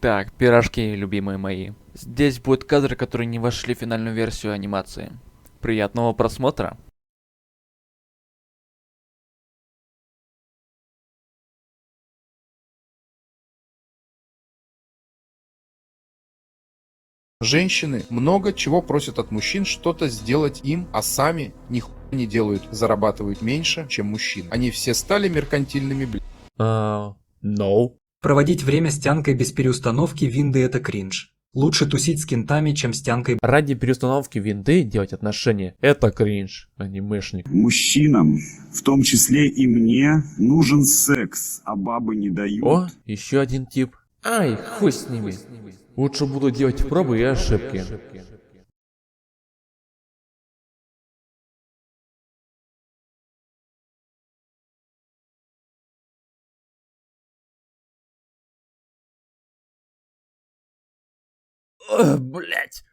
Так, пирожки, любимые мои. Здесь будут кадры, которые не вошли в финальную версию анимации. Приятного просмотра. Женщины много чего просят от мужчин что-то сделать им, а сами нихуя не делают, зарабатывают меньше, чем мужчины. Они все стали меркантильными, No. Проводить время с тянкой без переустановки винды – это кринж. Лучше тусить с кентами, чем с тянкой. Ради переустановки винды делать отношения – это кринж, анимешник. Мужчинам, в том числе и мне, нужен секс, а бабы не дают. О, еще один тип. Ай, хуй с ними. Лучше буду делать пробы и ошибки. Блять.